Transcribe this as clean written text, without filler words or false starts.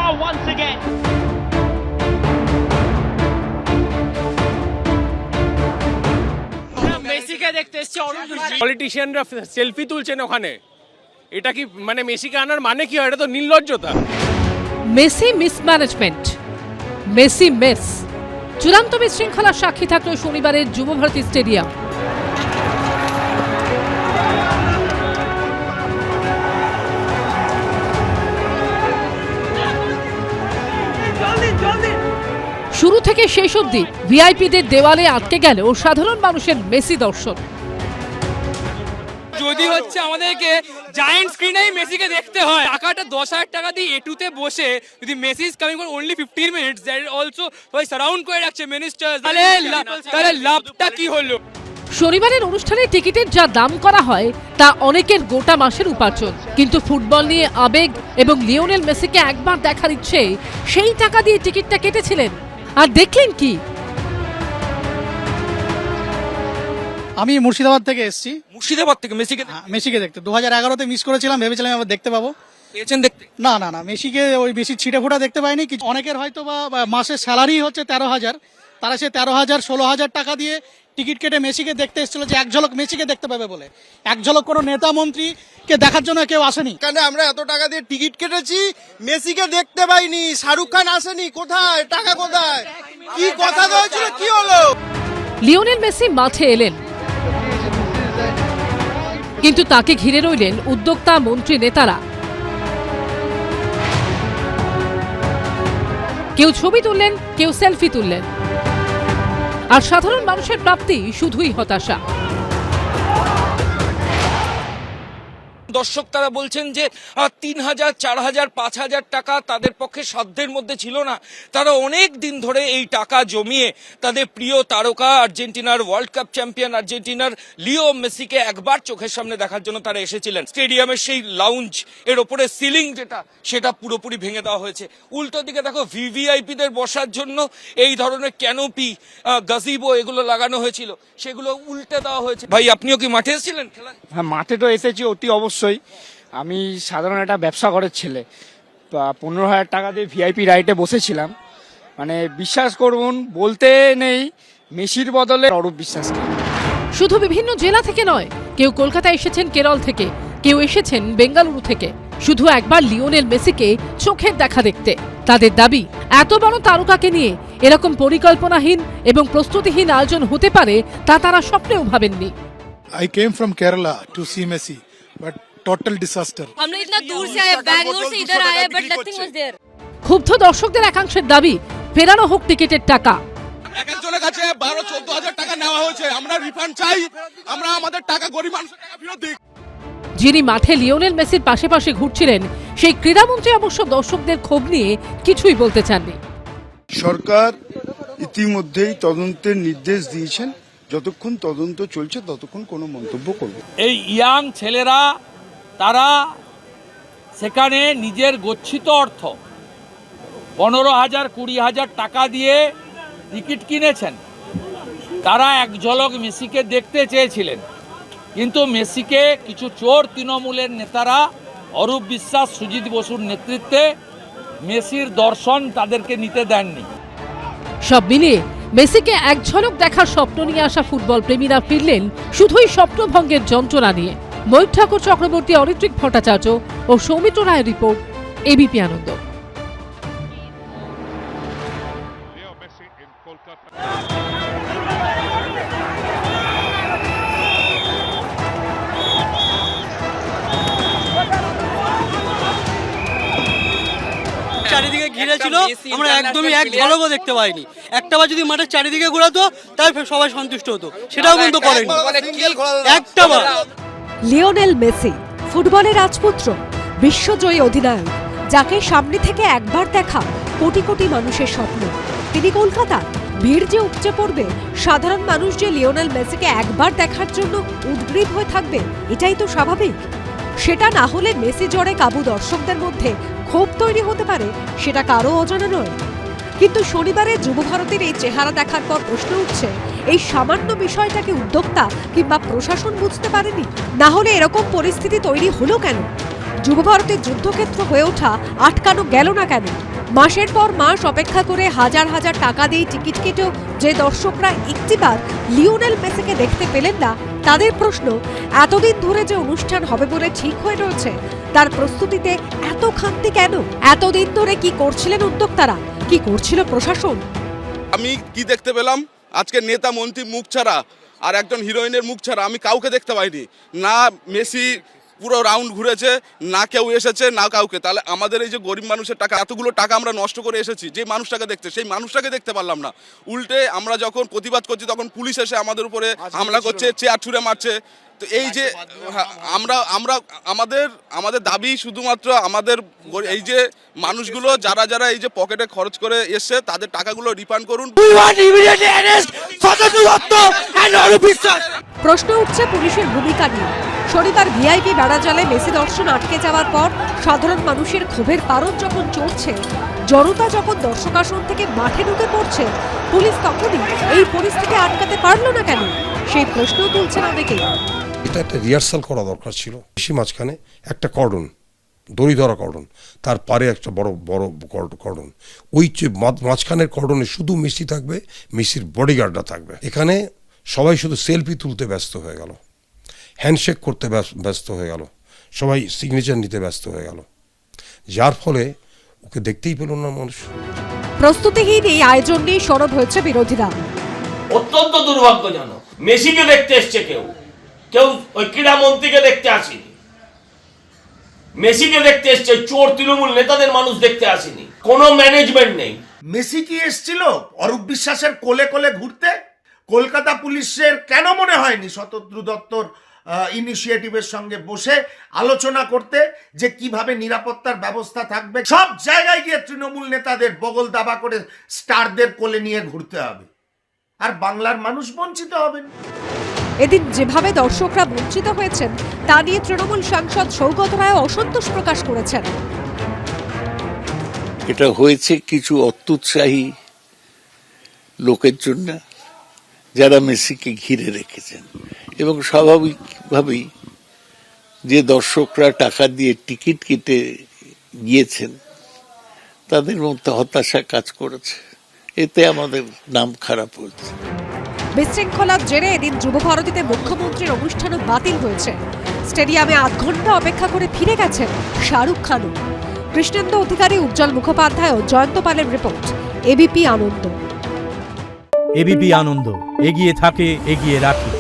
Neymar once again. মেসিকে দেখতে এসেছে, পলিটিশিয়ানরা সেলফি তুলছেন ওখানে। এটা কি মানে মেসিকে আনার মানে কি হয়? এটা তো নির্লজ্জতা। মেসি মিসম্যানেজমেন্ট, মেসি মেস, চূড়ান্ত বিশৃঙ্খলার সাক্ষী থাকলো শনিবারের যুবভারতী স্টেডিয়াম। শুরু থেকে শেষ অবধি ভিআইপিদের দেওয়ালে আটকে গেল সাধারণ মানুষের মেসি দর্শন। যদি হচ্ছে আমাদেরকে জায়ান্ট স্ক্রিনেই মেসিকে দেখতে হয়, টাকাটা 10,000 টাকা দিয়ে এটুতে বসে যদি Messi is coming for only 15 minutes, that also সবাই সারাউন্ড করে রাখছে মিনিস্টার্স, তাহলে লাভটা কি হলো? শনিবারের অনুষ্ঠানে টিকিটের যা দাম করা হয় তা অনেকের গোটা মাসের উপার্জন, কিন্তু ফুটবল নিয়ে আবেগ এবং লিওনেল মেসিকে একবার দেখার ইচ্ছে সেই টাকা দিয়ে টিকিটটা কেটেছিলেন। আর দেখলেন কি? আমি মুর্শিদাবাদ থেকে এসেছি। মুর্শিদাবাদ থেকে মেসিকে দেখতে 2011-তে মিস করেছিলাম, ভেবেছিলাম আবার দেখতে পাবো। পেয়েছেন দেখতে? না না না, মেসিকে ওই বেশি ছিটে ফোটা দেখতে পাইনি। কিছু অনেকের হয়তো বা মাসের স্যালারি হচ্ছে 13,000, তারা সে 13,000 16,000 টাকা দিয়ে টিকিট কেটে মেসিকে দেখতে এসেছিল যে এক ঝলক মেসিকে দেখতে পাবে বলে। এক ঝলক কোনো নেতা মন্ত্রীকে দেখার জন্য কেউ আসেনি। এখানে আমরা এত টাকা দিয়ে টিকিট কেটেছি, মেসিকে দেখতে পাইনি, শাহরুখ খান আসেনি, কোথায় টাকা, কোথায় কি কথা হয়েছিল, কি হলো? লিওনেল মেসি মাঠে এলেন, কিন্তু তাকে ঘিরে রইলেন উদ্যোক্তা, মন্ত্রী, নেতারা। কেউ ছবি তুললেন, কেউ সেলফি তুললেন, আর সাধারণ মানুষের প্রাপ্তি শুধুই হতাশা। দর্শক তারা বলছেন যে 3,000 4,000 5,000 টাকা তাদের পক্ষে সাধ্যের মধ্যে ছিল না। তারা অনেক দিন ধরে এই টাকা জমিয়ে তাদের প্রিয় তারকা, আর্জেন্টিনার ওয়ার্ল্ড কাপ চ্যাম্পিয়ন আর্জেন্টিনার লিও মেসিকে একবার চোখের সামনে দেখার জন্য তারা এসেছিলেন। স্টেডিয়ামের সেই লাউঞ্জ এর ওপরে সিলিং সেটা পুরোপুরি ভেঙে দেওয়া হয়েছে। উল্টো দিকে দেখো ভিভিআইপিদের বসার জন্য এই ধরনের ক্যানোপি, গাজিবো এগুলো লাগানো হয়েছিল, সেগুলো উল্টে দেওয়া হয়েছে। ভাই আপনিও কি মাঠে এসেছিলেন খেলা? হ্যাঁ, মাঠে তো এসেছি অতি অবশ্যই। আমি সাধারণ একটা ব্যবসা ঘরের ছেলে, 15,000 টাকা দিয়ে ভিআইপি রাইটে বসেছিলাম। মানে বিশ্বাস করুন, বলতে নেই মেসির বদলে অরূপ বিশ্বাসকে। শুধু বিভিন্ন জেলা থেকে নয়, কেউ কলকাতা এসেছেন কেরল থেকে, কেউ এসেছেন বেঙ্গালুরু থেকে, শুধু একবার লিওনেল মেসিকে চোখের দেখা দেখতে। তাদের দাবি, এত বড় তারকাকে নিয়ে এরকম পরিকল্পনাহীন এবং প্রস্তুতিহীন আয়োজন হতে পারে তা তারা স্বপ্নেও ভাবেননি। I came from Kerala to see Messi, but total disaster. हम लोग इतना दूर से आए, बैंगलोर से इधर आए, but nothing was there. ক্ষুব্ধ দর্শকদের একাংশের দাবি, ফেরানো হোক টিকিটের টাকা। একজনের কাছে 12-14,000 টাকা নেওয়া হয়েছে, আমরা রিফান্ড চাই, আমরা আমাদের টাকা গরিব মানুষের টাকা ফেরত দিই। যিনি মাঠে লিওনেল মেসির পাশে পাশে ঘুরছিলেন সেই ক্রীড়ামন্ত্রী অবশ্য দর্শকদের ক্ষোভ নিয়ে কিছুই বলতে চাননি। সরকার ইতিমধ্যেই তদন্তের নির্দেশ দিয়েছেন, যতক্ষণ তদন্ত চলছে ততক্ষণ কোনো মন্তব্য করব। এই ইয়াং ছেলেরা তারা সেখানে নিজের গচ্ছিত অর্থ 15,000 20,000 টাকা দিয়ে টিকিট কিনেছেন। তারা এক ঝলক মেসিকে দেখতে চেয়েছিলেন, কিন্তু মেসিকে কিছু চোর তৃণমূলের নেতারা, অরূপ বিশ্বাস, সুজিত বসুর নেতৃত্বে মেসির দর্শন তাদেরকে নিতে দেননি। সব মিলিয়ে মেসিকে এক ঝলক দেখার স্বপ্ন নিয়ে আসা ফুটবল প্রেমীরা ফিরলেন শুধুই স্বপ্নভঙ্গের যন্ত্রণা নিয়ে। ময়ূর ঠাকুর চক্রবর্তী, অরিত্রিক ভট্টাচার্য ও সৌমিত্র রায়ের রিপোর্ট, এবিপি আনন্দ। চারিদিকে ঘিরে ছিল, আমরা একদমই এক ঝলকও দেখতে পাইনি। একটাবার যদি মাঠের চারিদিকে ঘোরাতো তাই সবাই সন্তুষ্ট হতো, সেটাও কিন্তু করেনি একটাবার। লিওনেল মেসি ফুটবলের রাজপুত্র, বিশ্বজয়ী অধিনায়ক, যাকে সামনে থেকে একবার দেখা কোটি কোটি মানুষের স্বপ্ন। তিনি কলকাতার, ভিড় যে উপচে পড়বে, সাধারণ মানুষ যে লিওনেল মেসিকে একবার দেখার জন্য উদ্গ্রীব হয়ে থাকবে, এটাই তো স্বাভাবিক। সেটা না হলে মেসি জড়ে কাবু দর্শকদের মধ্যে ক্ষোভ তৈরি হতে পারে, সেটা কারো অজানা নয়। কিন্তু শনিবারে যুবভারতীর এই চেহারা দেখার পর প্রশ্ন উঠছে, এই সামান্য বিষয়টাকে উদ্যোক্তা কিংবা প্রশাসন বুঝতে পারেনি? না হলে এরকম পরিস্থিতি তৈরি হলো কেন? যুবভারতীর যুদ্ধক্ষেত্র হয়ে ওঠা আটকানো গেল না কেন? মাসের পর মাস অপেক্ষা করে হাজার হাজার টাকা দিয়ে টিকিট কেটেও যে দর্শকরা একটিবার লিওনেল মেসিকে দেখতে পেলেন না, তাদের প্রশ্ন, এতদিন ধরে যে অনুষ্ঠান হবে বলে ঠিক হয়ে রয়েছে তার প্রস্তুতিতে এত খামতি কেন? এতদিন ধরে কি করছিলেন উদ্যোক্তারা, কি করছিল প্রশাসন? আমি কি দেখতে পেলাম, আজকে নেতা মন্ত্রী মুখ ছাড়া আর একজন হিরোইনের মুখ ছাড়া আমি কাউকে দেখতে পাইনি। না মেসি পুরো রাউন্ড ঘুরেছে, না কেউ এসেছে, না কাউকে। তাহলে আমাদের এই যে গরিব মানুষের টাকা, এতগুলো টাকা আমরা নষ্ট করে এসেছি যে মানুষটাকে দেখতে, সেই মানুষটাকে দেখতে পারলাম না। উল্টে আমরা যখন প্রতিবাদ করছি তখন পুলিশ এসে আমাদের উপরে হামলা করছে, চেয়ার ছুঁড়ে মারছে। তো এই যে আমরা আমরা আমাদের দাবি শুধুমাত্র আমাদের এই যে মানুষগুলো যারা যারা এই যে পকেটে খরচ করে এসছে তাদের টাকাগুলো রিফান্ড করুন। প্রশ্ন উঠছে পুলিশের ভূমিকা নিয়ে। শনিবার ভিআইপি বেড়াজালে মেসি দর্শন আটকে যাওয়ার পর সাধারণ মানুষের ক্ষোভের পারদ যখন চড়ছে, জনতা যখন দর্শক আসন থেকে মাঠে ঢুকে পড়ছে, পুলিশ তখনই এই পরিস্থিতি আটকাতে পারল না কেন, সেই প্রশ্ন তুলছেন অনেকেই। এটা একটা রিহার্সাল করা দরকার ছিল। বেশি মাঝখানে একটা কর্ডন, দড়ি ধরা কর্ডন, তার পারে একটা বড় বড় কর্ডন, ওই যে মাঝখানের কর্ডনে শুধু মেসি থাকবে, মেসির বডিগার্ডরা থাকবে। এখানে সবাই শুধু সেলফি তুলতে ব্যস্ত হয়ে গেল, হ্যান্ডশেক করতে ব্যস্ত হয়ে গেল, সবাই সিগনেচার নিতে ব্যস্ত হয়ে গেল, যার ফলে ওকে দেখতেই পেল না মানুষ। প্রস্তুতিহীন এই আয়োজন নিয়ে সরব হয়েছে বিরোধীরা। অত্যন্ত দুর্ভাগ্যজনক। মেসিকে দেখতে এসছে কেউ ওই ক্রীড়ামন্ত্রীকে দেখতে আসেনি। মেসিকে দেখতে এসছে চোর তৃণমূল নেতাদের মানুষ দেখতে আসেনি। কোনো ম্যানেজমেন্ট নেই। মেসি কি এসেছিল অরূপ বিশ্বাসের কোলে কোলে ঘুরতে? কলকাতা পুলিশের কেন মনে হয়নি শতদ্রু দত্তর ইনিশিয়েটিভের সঙ্গে বসে আলোচনা করতে যে কিভাবে নিরাপত্তার ব্যবস্থা থাকবে? সব জায়গায় গিয়ে তৃণমূল নেতাদের বগল দাবা করে স্টারদের কোলে নিয়ে ঘুরতে হবে, আর বাংলার মানুষ বঞ্চিত হবেন। এদিন যেভাবে দর্শকরা বঞ্চিত হয়েছেন তা নিয়ে তৃণমূল সাংসদ সৌগত রায় অসন্তোষ প্রকাশ করেছেন। এটা হয়েছে কিছু অত্যুৎসাহী লোকের জন্য যারা মেসিকে ঘিরে রেখেছেন, এবং স্বাভাবিকভাবেই যে দর্শকরা টাকা দিয়ে টিকিট কেটে গিয়েছেন তাদের মধ্যে হতাশা কাজ করেছে। এতে আমাদের নাম খারাপ হয়েছে। বিশৃঙ্খলার জেরে এদিন যুব ভারতীতে মুখ্যমন্ত্রীর অনুষ্ঠানও বাতিল হয়েছে। স্টেডিয়ামে 8 ঘন্টা অপেক্ষা করে ফিরে গেছেন শাহরুখ খানও। কৃষ্ণেন্দু অধিকারী, উজ্জ্বল মুখোপাধ্যায় ও জয়ন্ত পালের রিপোর্ট, এবিপি আনন্দ। এবিপি আনন্দ, এগিয়ে থাকে, এগিয়ে রাখে।